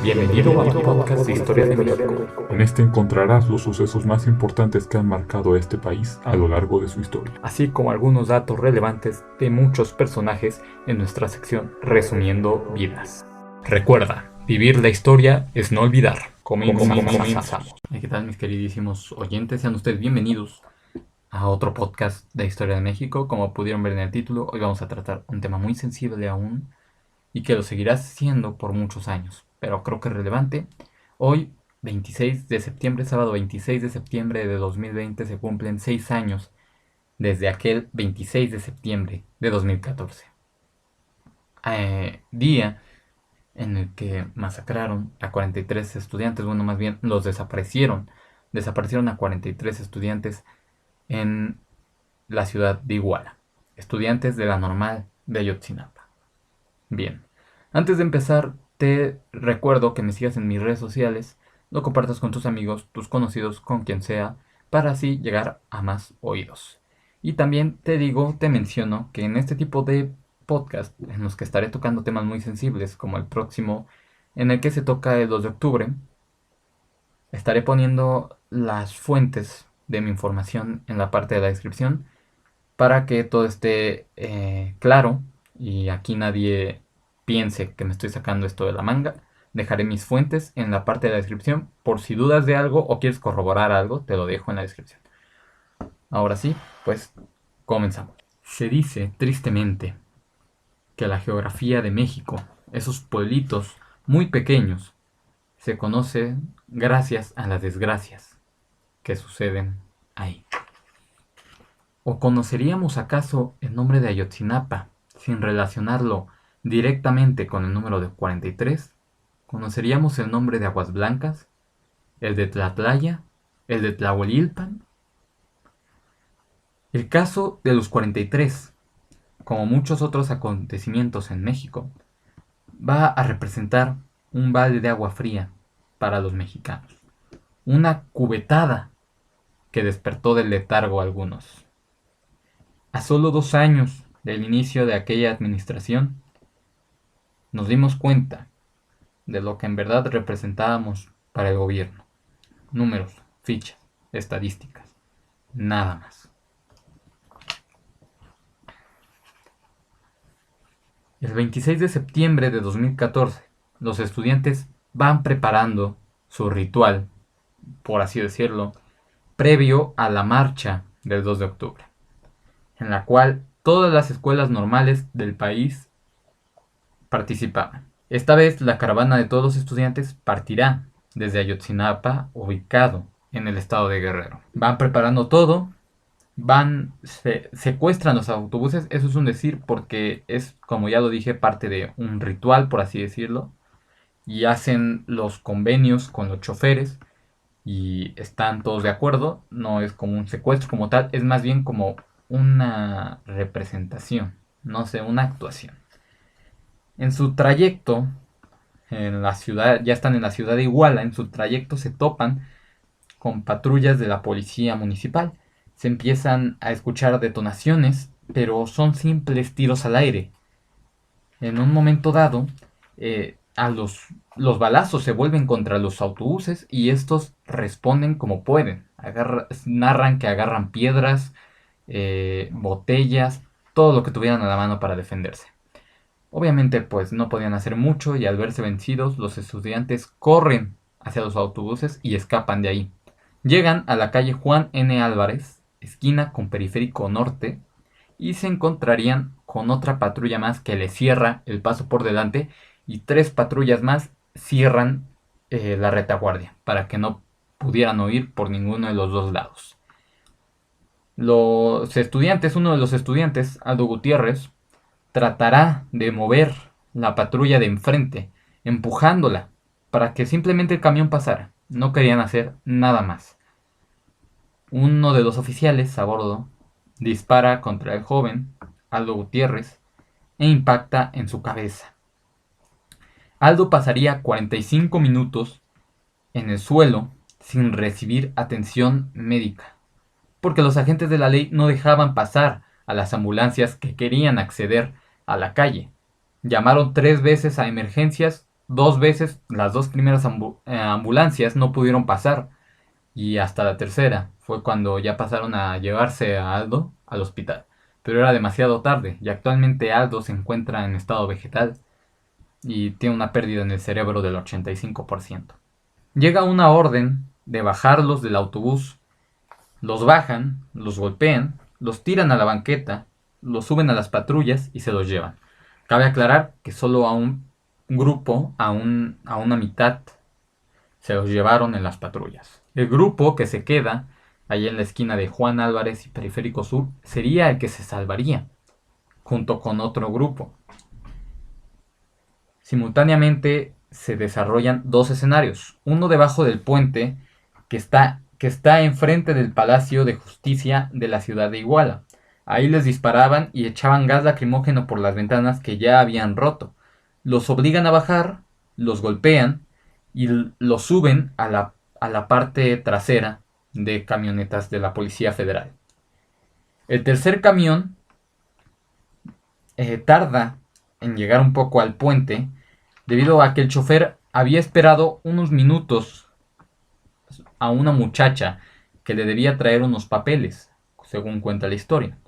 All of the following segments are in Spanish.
Bienvenido a tu podcast de Historia de México. En este encontrarás los sucesos más importantes que han marcado a este país a lo largo de su historia. Así como algunos datos relevantes de muchos personajes en nuestra sección Resumiendo Vidas. Recuerda, vivir la historia es no olvidar. Comenzamos. ¿Qué tal, mis queridísimos oyentes? Sean ustedes bienvenidos a otro podcast de Historia de México. Como pudieron ver en el título, hoy vamos a tratar un tema muy sensible aún y que lo seguirá siendo por muchos años, pero creo que es relevante. Hoy, 26 de septiembre, sábado 26 de septiembre de 2020, se cumplen 6 años desde aquel 26 de septiembre de 2014. Día en el que masacraron a 43 estudiantes, bueno, más bien los desaparecieron. Desaparecieron a 43 estudiantes en la ciudad de Iguala, estudiantes de la Normal de Ayotzinapa. Bien, antes de empezar, te recuerdo que me sigas en mis redes sociales, lo compartas con tus amigos, tus conocidos, con quien sea, para así llegar a más oídos. Y también te menciono que en este tipo de podcast, en los que estaré tocando temas muy sensibles, como el próximo, en el que se toca el 2 de octubre, estaré poniendo las fuentes de mi información en la parte de la descripción, para que todo esté claro y aquí nadie piense que me estoy sacando esto de la manga. Dejaré mis fuentes en la parte de la descripción por si dudas de algo o quieres corroborar algo, te lo dejo en la descripción. Ahora sí, pues comenzamos. Se dice tristemente que la geografía de México, esos pueblitos muy pequeños, se conoce gracias a las desgracias que suceden ahí. ¿O conoceríamos acaso el nombre de Ayotzinapa sin relacionarlo directamente con el número de 43? ¿Conoceríamos el nombre de Aguas Blancas? ¿El de Tlatlaya? ¿El de Tlahuelilpan? El caso de los 43, como muchos otros acontecimientos en México, va a representar un balde de agua fría para los mexicanos. Una cubetada que despertó del letargo a algunos. A solo 2 años del inicio de aquella administración, nos dimos cuenta de lo que en verdad representábamos para el gobierno. Números, fichas, estadísticas, nada más. El 26 de septiembre de 2014, los estudiantes van preparando su ritual, por así decirlo, previo a la marcha del 2 de octubre, en la cual todas las escuelas normales del país participaban. Esta vez la caravana de todos los estudiantes partirá desde Ayotzinapa, ubicado en el estado de Guerrero. Van preparando todo, secuestran los autobuses, eso es un decir porque es, como ya lo dije, parte de un ritual, por así decirlo, y hacen los convenios con los choferes y están todos de acuerdo. No es como un secuestro como tal, es más bien como una representación, no sé, una actuación. En su trayecto, en la ciudad, ya están en la ciudad de Iguala, en su trayecto se topan con patrullas de la policía municipal. Se empiezan a escuchar detonaciones, pero son simples tiros al aire. En un momento dado, los balazos se vuelven contra los autobuses y estos responden como pueden. Narran que agarran piedras, botellas, todo lo que tuvieran a la mano para defenderse. Obviamente pues no podían hacer mucho y al verse vencidos los estudiantes corren hacia los autobuses y escapan de ahí. Llegan a la calle Juan N. Álvarez, esquina con Periférico Norte, y se encontrarían con otra patrulla más que les cierra el paso por delante y 3 patrullas más cierran la retaguardia para que no pudieran huir por ninguno de los dos lados. Uno de los estudiantes, Aldo Gutiérrez, tratará de mover la patrulla de enfrente, empujándola para que simplemente el camión pasara. No querían hacer nada más. Uno de los oficiales a bordo dispara contra el joven, Aldo Gutiérrez, e impacta en su cabeza. Aldo pasaría 45 minutos en el suelo sin recibir atención médica, porque los agentes de la ley no dejaban pasar a las ambulancias que querían acceder a la calle. Llamaron 3 veces a emergencias 2 veces, las 2 primeras ambulancias no pudieron pasar. Y hasta la tercera fue cuando ya pasaron a llevarse a Aldo al hospital. Pero era demasiado tarde y actualmente Aldo se encuentra en estado vegetal y tiene una pérdida en el cerebro del 85%. Llega una orden de bajarlos del autobús, los bajan, los golpean, los tiran a la banqueta, los suben a las patrullas y se los llevan. Cabe aclarar que solo a un grupo, a una mitad, se los llevaron en las patrullas. El grupo que se queda ahí en la esquina de Juan Álvarez y Periférico Sur sería el que se salvaría, junto con otro grupo. Simultáneamente se desarrollan 2 escenarios, uno debajo del puente que está enfrente del Palacio de Justicia de la ciudad de Iguala. Ahí les disparaban y echaban gas lacrimógeno por las ventanas que ya habían roto. Los obligan a bajar, los golpean y los suben a la parte trasera de camionetas de la Policía Federal. El tercer camión tarda en llegar un poco al puente debido a que el chofer había esperado unos minutos a una muchacha que le debía traer unos papeles, según cuenta la historia.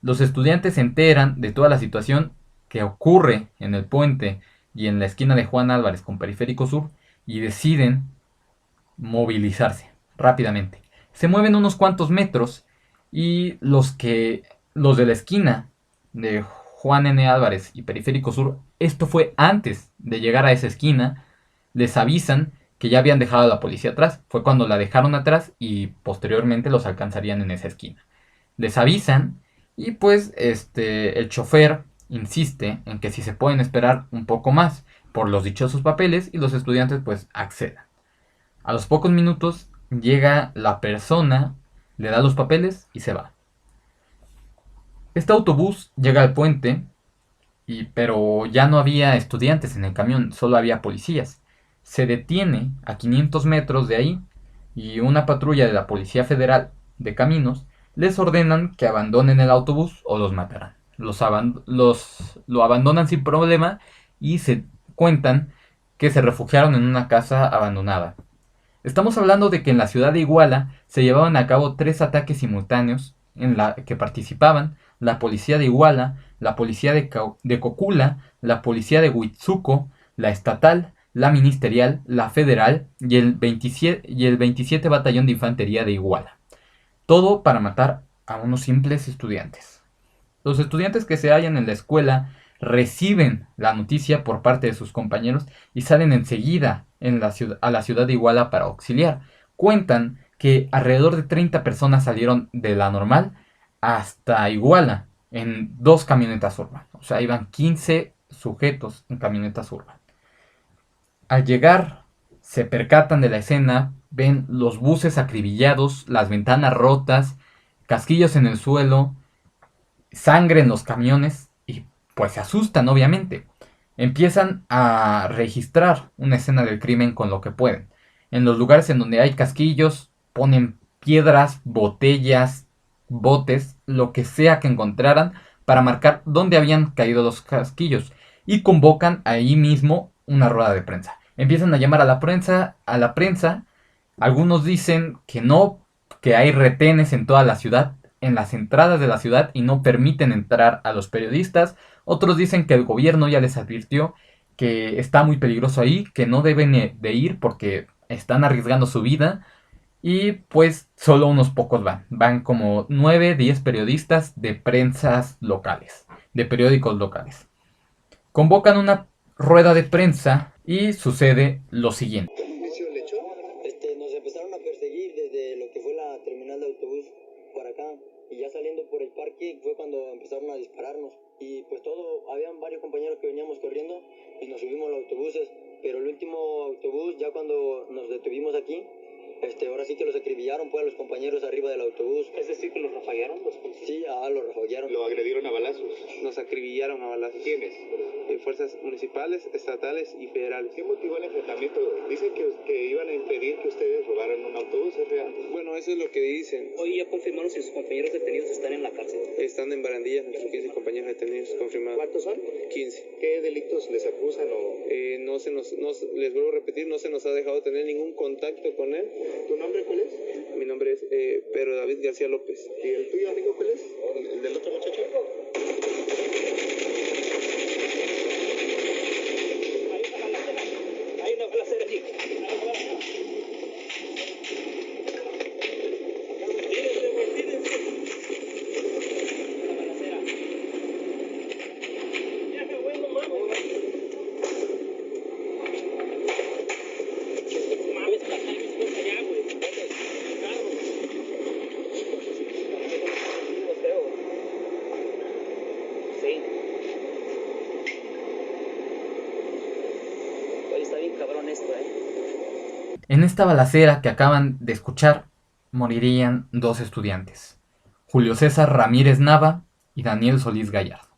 Los estudiantes se enteran de toda la situación que ocurre en el puente y en la esquina de Juan Álvarez con Periférico Sur y deciden movilizarse rápidamente. Se mueven unos cuantos metros y los de la esquina de Juan N. Álvarez y Periférico Sur, esto fue antes de llegar a esa esquina, les avisan que ya habían dejado a la policía atrás. Fue cuando la dejaron atrás y posteriormente los alcanzarían en esa esquina. Les avisan y pues el chofer insiste en que si se pueden esperar un poco más por los dichosos papeles y los estudiantes pues accedan. A los pocos minutos llega la persona, le da los papeles y se va. Este autobús llega al puente, pero ya no había estudiantes en el camión, solo había policías. Se detiene a 500 metros de ahí y una patrulla de la Policía Federal de Caminos les ordenan que abandonen el autobús o los matarán. Lo abandonan sin problema y se cuentan que se refugiaron en una casa abandonada. Estamos hablando de que en la ciudad de Iguala se llevaban a cabo 3 ataques simultáneos en la que participaban la policía de Iguala, la policía de Cocula, la policía de Huitzuco, la estatal, la ministerial, la federal y el 27 Batallón de Infantería de Iguala. Todo para matar a unos simples estudiantes. Los estudiantes que se hallan en la escuela reciben la noticia por parte de sus compañeros y salen enseguida a la ciudad de Iguala para auxiliar. Cuentan que alrededor de 30 personas salieron de la normal hasta Iguala en 2 camionetas urbanas. O sea, iban 15 sujetos en camionetas urbanas. Al llegar, se percatan de la escena, ven los buses acribillados, las ventanas rotas, casquillos en el suelo, sangre en los camiones y pues se asustan obviamente. Empiezan a registrar una escena del crimen con lo que pueden. En los lugares en donde hay casquillos ponen piedras, botellas, botes, lo que sea que encontraran para marcar dónde habían caído los casquillos y convocan ahí mismo una rueda de prensa. Empiezan a llamar a la prensa. Algunos dicen que no, que hay retenes en toda la ciudad, en las entradas de la ciudad y no permiten entrar a los periodistas. Otros dicen que el gobierno ya les advirtió que está muy peligroso ahí, que no deben de ir porque están arriesgando su vida. Y pues solo unos pocos van. Van como 9, 10 periodistas de prensas locales, de periódicos locales. Convocan una rueda de prensa y sucede lo siguiente. Nos empezaron a perseguir desde lo que fue la terminal de autobús para acá y ya saliendo por el parque fue cuando empezaron a dispararnos y pues habían varios compañeros que veníamos corriendo y nos subimos a los autobuses, pero el último autobús ya cuando nos detuvimos aquí, ahora sí que los acribillaron pues a los compañeros arriba del autobús. ¿Es decir, que los rafaguearon? Sí, los rafaguearon. ¿Lo agredieron a balazos? Nos acribillaron a balazos. ¿Quiénes? Fuerzas municipales, estatales y federales. ¿Qué motivó el enfrentamiento Dicen que iban a impedir que ustedes robaran un autobús, ¿es real? Bueno, eso es lo que dicen. Hoy ya confirmaron si sus compañeros detenidos están en la cárcel. Están en barandillas nuestros 15 compañeros detenidos, confirmados. ¿Cuántos son? 15. ¿Qué delitos les acusan o...? Les vuelvo a repetir, no se nos ha dejado tener ningún contacto con él. ¿Tu nombre cuál es? Mi nombre es Pedro David García López. ¿Y el tuyo, amigo, cuál es? ¿El del otro muchacho? Hay una balacera aquí. En esta balacera que acaban de escuchar, morirían 2 estudiantes, Julio César Ramírez Nava y Daniel Solís Gallardo.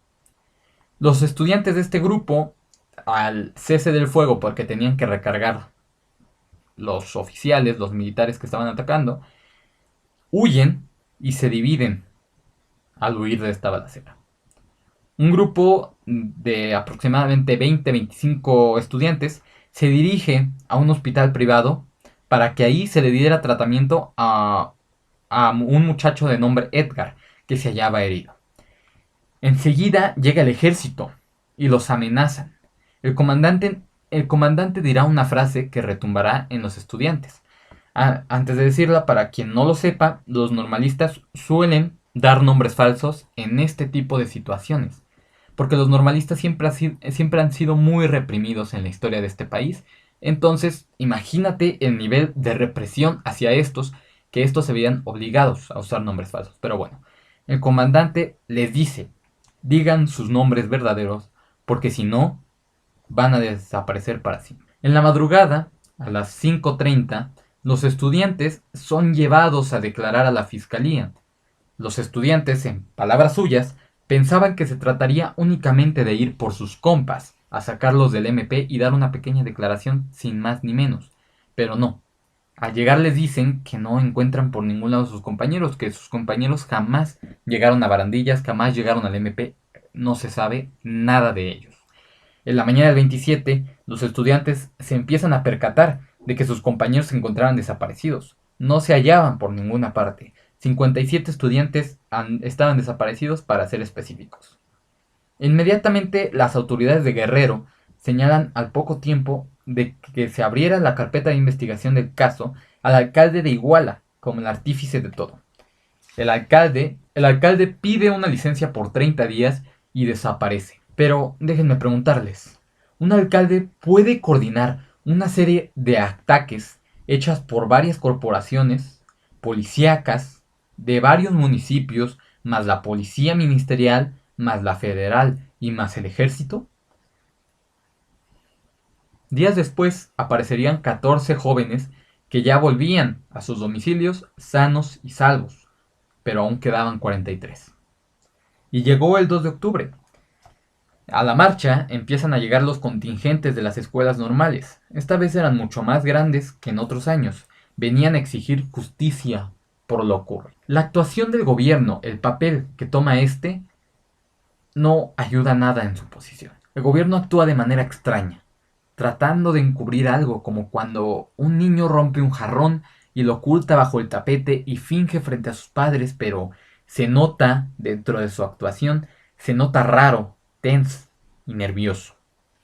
Los estudiantes de este grupo, al cese del fuego porque tenían que recargar los oficiales, los militares que estaban atacando, huyen y se dividen al huir de esta balacera. Un grupo de aproximadamente 20-25 estudiantes se dirige a un hospital privado para que ahí se le diera tratamiento a un muchacho de nombre Edgar, que se hallaba herido. Enseguida llega el ejército y los amenazan. El comandante dirá una frase que retumbará en los estudiantes. Antes de decirla, para quien no lo sepa, los normalistas suelen dar nombres falsos en este tipo de situaciones, porque los normalistas siempre han sido muy reprimidos en la historia de este país. Entonces, imagínate el nivel de represión hacia estos, que estos se veían obligados a usar nombres falsos. Pero bueno, el comandante les dice, digan sus nombres verdaderos, porque si no, van a desaparecer para siempre. En la madrugada, a las 5:30, los estudiantes son llevados a declarar a la fiscalía. Los estudiantes, en palabras suyas, pensaban que se trataría únicamente de ir por sus compas, a sacarlos del MP y dar una pequeña declaración sin más ni menos. Pero no. Al llegar les dicen que no encuentran por ningún lado a sus compañeros, que sus compañeros jamás llegaron a Barandillas, jamás llegaron al MP, no se sabe nada de ellos. En la mañana del 27, los estudiantes se empiezan a percatar de que sus compañeros se encontraban desaparecidos. No se hallaban por ninguna parte. 57 estudiantes estaban desaparecidos, para ser específicos. Inmediatamente las autoridades de Guerrero señalan al poco tiempo de que se abriera la carpeta de investigación del caso al alcalde de Iguala como el artífice de todo. El alcalde pide una licencia por 30 días y desaparece. Pero déjenme preguntarles, ¿un alcalde puede coordinar una serie de ataques hechas por varias corporaciones policíacas de varios municipios, más la policía ministerial, más la federal y más el ejército? Días después aparecerían 14 jóvenes que ya volvían a sus domicilios sanos y salvos, pero aún quedaban 43. Y llegó el 2 de octubre. A la marcha empiezan a llegar los contingentes de las escuelas normales. Esta vez eran mucho más grandes que en otros años. Venían a exigir justicia por lo ocurrido. La actuación del gobierno, el papel que toma no ayuda nada en su posición. El gobierno actúa de manera extraña, tratando de encubrir algo, como cuando un niño rompe un jarrón y lo oculta bajo el tapete y finge frente a sus padres, pero se nota dentro de su actuación, se nota raro, tenso y nervioso.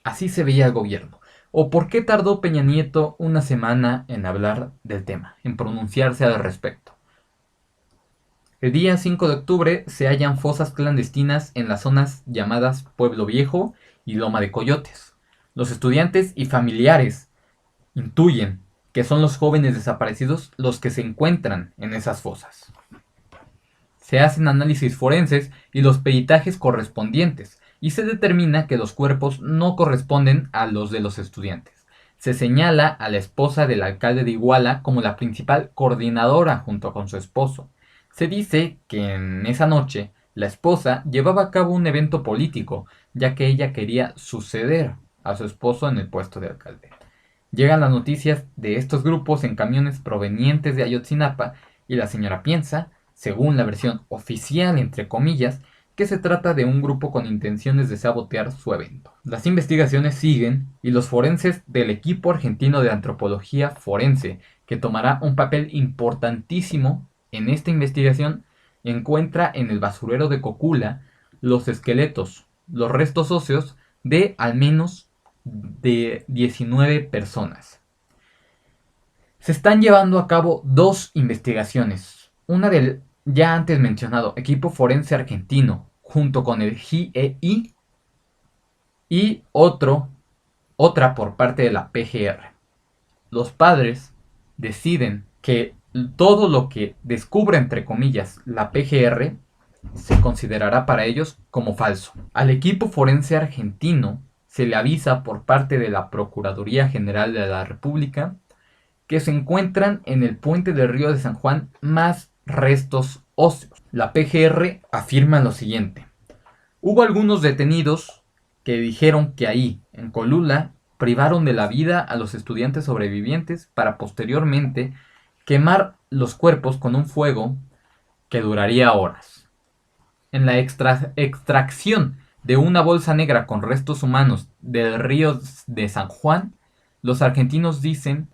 Así se veía el gobierno. ¿O por qué tardó Peña Nieto una semana en hablar del tema, en pronunciarse al respecto? El día 5 de octubre se hallan fosas clandestinas en las zonas llamadas Pueblo Viejo y Loma de Coyotes. Los estudiantes y familiares intuyen que son los jóvenes desaparecidos los que se encuentran en esas fosas. Se hacen análisis forenses y los peritajes correspondientes, y se determina que los cuerpos no corresponden a los de los estudiantes. Se señala a la esposa del alcalde de Iguala como la principal coordinadora junto con su esposo. Se dice que en esa noche la esposa llevaba a cabo un evento político, ya que ella quería suceder a su esposo en el puesto de alcalde. Llegan las noticias de estos grupos en camiones provenientes de Ayotzinapa y la señora piensa, según la versión oficial entre comillas, que se trata de un grupo con intenciones de sabotear su evento. Las investigaciones siguen y los forenses del equipo argentino de antropología forense, que tomará un papel importantísimo en esta investigación, encuentra en el basurero de Cocula los esqueletos, los restos óseos de al menos de 19 personas. Se están llevando a cabo dos investigaciones, una del ya antes mencionado equipo forense argentino junto con el GIEI y otra por parte de la PGR. Los padres deciden que todo lo que descubre entre comillas la PGR se considerará para ellos como falso. Al equipo forense argentino se le avisa por parte de la Procuraduría General de la República que se encuentran en el puente del río de San Juan más restos óseos. La PGR afirma lo siguiente: hubo algunos detenidos que dijeron que ahí, en Colula, privaron de la vida a los estudiantes sobrevivientes para posteriormente quemar los cuerpos con un fuego que duraría horas. En la extracción de una bolsa negra con restos humanos del río de San Juan, los argentinos dicen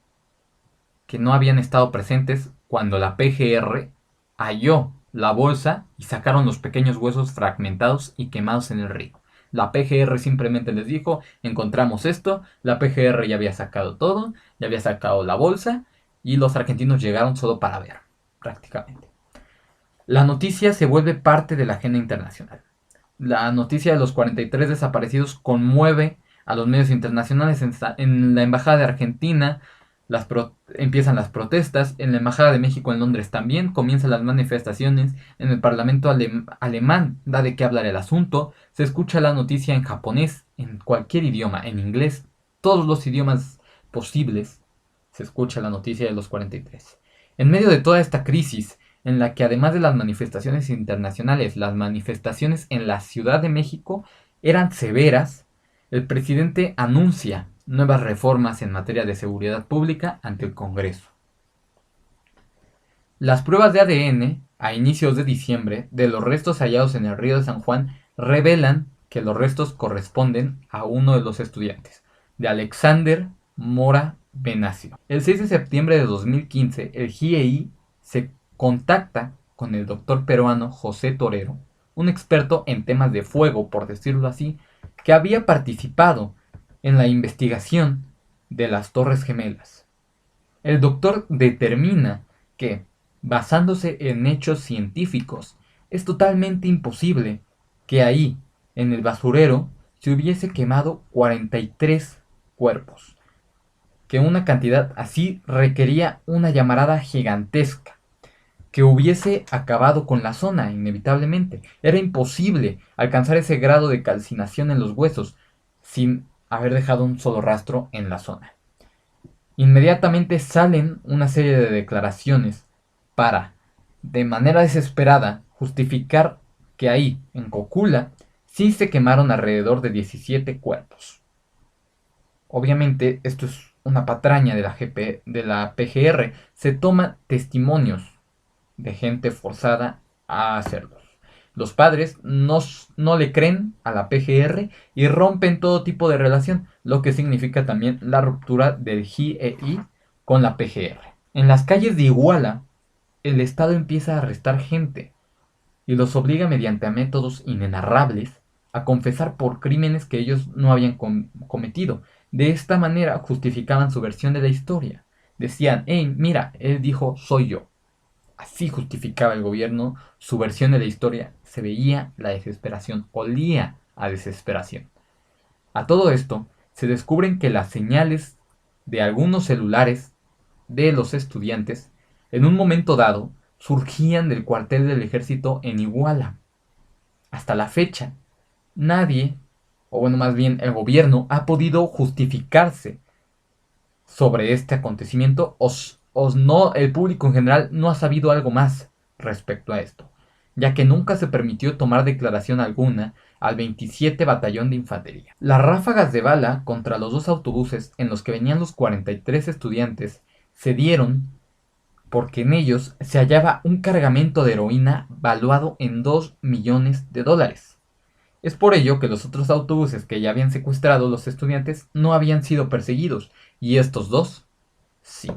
que no habían estado presentes cuando la PGR halló la bolsa y sacaron los pequeños huesos fragmentados y quemados en el río. La PGR simplemente les dijo, encontramos esto, la PGR ya había sacado todo, ya había sacado la bolsa y los argentinos llegaron solo para ver, prácticamente. La noticia se vuelve parte de la agenda internacional. La noticia de los 43 desaparecidos conmueve a los medios internacionales. En la Embajada de Argentina empiezan las protestas, en la Embajada de México en Londres también comienzan las manifestaciones, en el Parlamento alemán da de qué hablar el asunto, se escucha la noticia en japonés, en cualquier idioma, en inglés, todos los idiomas posibles, se escucha la noticia de los 43. En medio de toda esta crisis, en la que además de las manifestaciones internacionales, las manifestaciones en la Ciudad de México eran severas, el presidente anuncia nuevas reformas en materia de seguridad pública ante el Congreso. Las pruebas de ADN a inicios de diciembre de los restos hallados en el río de San Juan revelan que los restos corresponden a uno de los estudiantes, de Alexander Mora Benacio. El 6 de septiembre de 2015, el GIEI se contacta con el doctor peruano José Torero, un experto en temas de fuego, por decirlo así, que había participado en la investigación de las Torres Gemelas. El doctor determina que, basándose en hechos científicos, es totalmente imposible que ahí, en el basurero, se hubiese quemado 43 cuerpos, que una cantidad así requería una llamarada gigantesca, que hubiese acabado con la zona inevitablemente. Era imposible alcanzar ese grado de calcinación en los huesos sin haber dejado un solo rastro en la zona. Inmediatamente salen una serie de declaraciones para, de manera desesperada, justificar que ahí, en Cocula, sí se quemaron alrededor de 17 cuerpos. Obviamente, esto es una patraña de la PGR. Se toman testimonios de gente forzada a hacerlos. Los padres no le creen a la PGR y rompen todo tipo de relación, lo que significa también la ruptura del GIEI con la PGR. En las calles de Iguala, el Estado empieza a arrestar gente y los obliga mediante métodos inenarrables a confesar por crímenes que ellos no habían cometido. De esta manera justificaban su versión de la historia. Decían, hey, mira, él dijo, soy yo. Así justificaba el gobierno su versión de la historia. Se veía la desesperación, olía a desesperación. A todo esto, se descubren que las señales de algunos celulares de los estudiantes, en un momento dado, surgían del cuartel del ejército en Iguala. Hasta la fecha, nadie, o bueno, más bien el gobierno, ha podido justificarse sobre este acontecimiento o no, el público en general no ha sabido algo más respecto a esto, ya que nunca se permitió tomar declaración alguna al 27 Batallón de Infantería. Las ráfagas de bala contra los dos autobuses en los que venían los 43 estudiantes se dieron porque en ellos se hallaba un cargamento de heroína valuado en $2 millones. Es por ello que los otros autobuses que ya habían secuestrado los estudiantes no habían sido perseguidos, y estos dos, sí.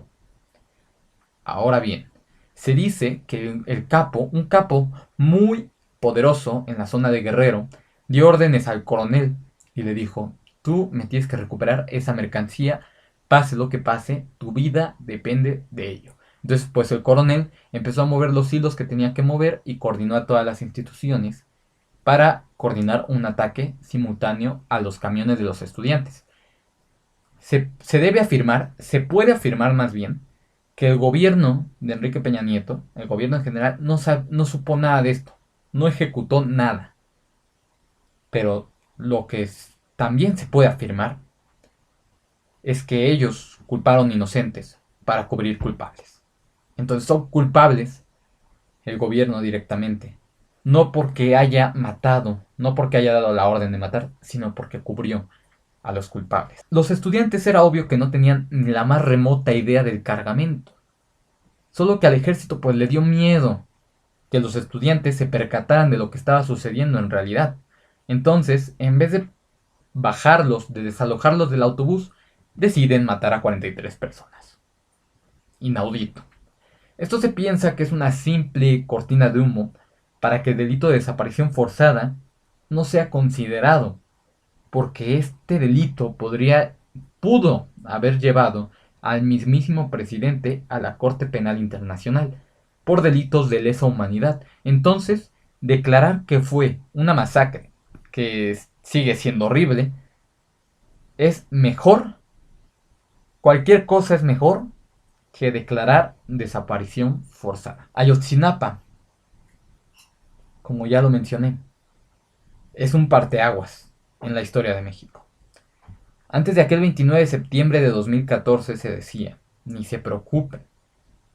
Ahora bien, se dice que un capo muy poderoso en la zona de Guerrero, dio órdenes al coronel y le dijo: tú me tienes que recuperar esa mercancía, pase lo que pase, tu vida depende de ello. Entonces, pues el coronel empezó a mover los hilos que tenía que mover y coordinó a todas las instituciones para coordinar un ataque simultáneo a los camiones de los estudiantes. Se puede afirmar más bien, que el gobierno de Enrique Peña Nieto, el gobierno en general, no supo nada de esto, no ejecutó nada. Pero lo que también se puede afirmar es que ellos culparon inocentes para cubrir culpables. Entonces son culpables el gobierno directamente, no porque haya matado, no porque haya dado la orden de matar, sino porque cubrió a los culpables. Los estudiantes era obvio que no tenían ni la más remota idea del cargamento, solo que al ejército pues le dio miedo que los estudiantes se percataran de lo que estaba sucediendo en realidad. Entonces, en vez de bajarlos, de desalojarlos del autobús, deciden matar a 43 personas. Inaudito. Esto se piensa que es una simple cortina de humo para que el delito de desaparición forzada no sea considerado, porque este delito pudo haber llevado al mismísimo presidente a la Corte Penal Internacional por delitos de lesa humanidad. Entonces, declarar que fue una masacre, que sigue siendo horrible, es mejor, cualquier cosa es mejor que declarar desaparición forzada. Ayotzinapa, como ya lo mencioné, es un parteaguas en la historia de México. Antes de aquel 29 de septiembre de 2014 se decía: ni se preocupen,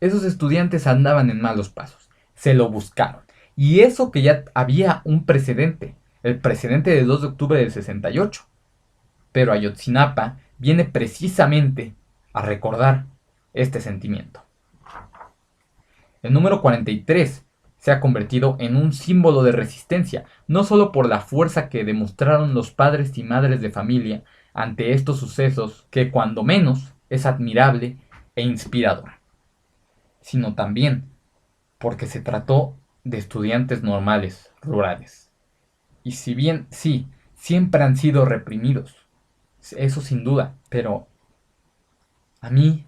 esos estudiantes andaban en malos pasos, se lo buscaron. Y eso que ya había un precedente, el precedente del 2 de octubre del 68. Pero Ayotzinapa viene precisamente a recordar este sentimiento. El número 43 se ha convertido en un símbolo de resistencia, no solo por la fuerza que demostraron los padres y madres de familia ante estos sucesos, que cuando menos es admirable e inspirador, sino también porque se trató de estudiantes normales, rurales. Y si bien sí, siempre han sido reprimidos, eso sin duda, pero a mí,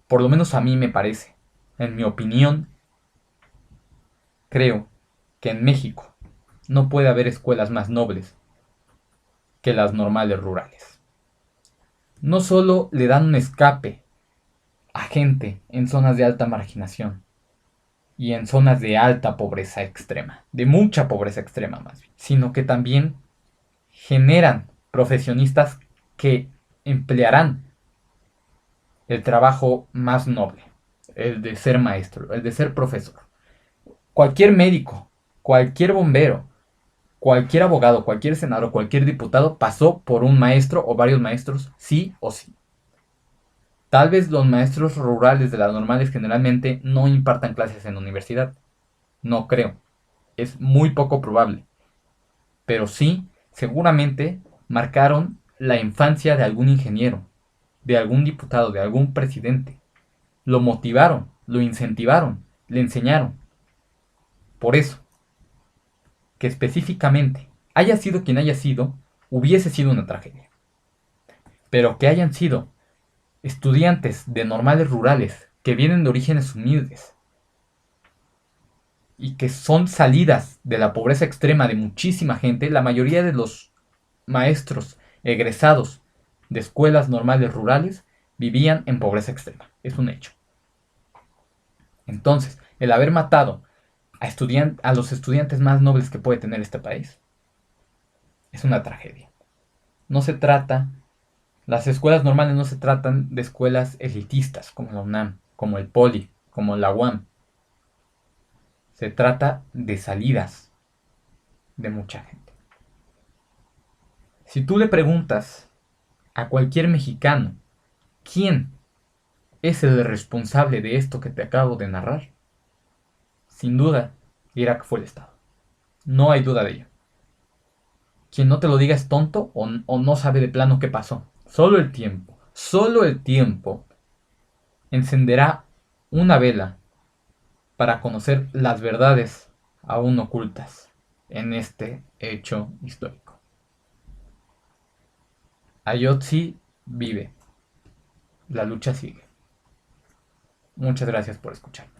por lo menos a mí me parece, en mi opinión, creo que en México no puede haber escuelas más nobles que las normales rurales. No solo le dan un escape a gente en zonas de alta marginación y en zonas de alta pobreza extrema, de mucha pobreza extrema más bien, sino que también generan profesionistas que emplearán el trabajo más noble, el de ser maestro, el de ser profesor. Cualquier médico, cualquier bombero, cualquier abogado, cualquier senador, cualquier diputado pasó por un maestro o varios maestros, sí o sí. Tal vez los maestros rurales de las normales generalmente no impartan clases en la universidad. No creo. Es muy poco probable. Pero sí, seguramente marcaron la infancia de algún ingeniero, de algún diputado, de algún presidente. Lo motivaron, lo incentivaron, le enseñaron. Por eso, que específicamente haya sido quien haya sido, hubiese sido una tragedia. Pero que hayan sido estudiantes de normales rurales que vienen de orígenes humildes y que son salidas de la pobreza extrema de muchísima gente, la mayoría de los maestros egresados de escuelas normales rurales vivían en pobreza extrema. Es un hecho. Entonces, el haber matado a los estudiantes más nobles que puede tener este país es una tragedia. No se trata, las escuelas normales no se tratan de escuelas elitistas como la UNAM, como el Poli, como la UAM. Se trata de salidas de mucha gente. Si tú le preguntas a cualquier mexicano quién es el responsable de esto que te acabo de narrar, sin duda dirá que fue el Estado. No hay duda de ello. Quien no te lo diga es tonto o no sabe de plano qué pasó. Solo el tiempo encenderá una vela para conocer las verdades aún ocultas en este hecho histórico. Ayotzi vive. La lucha sigue. Muchas gracias por escucharme.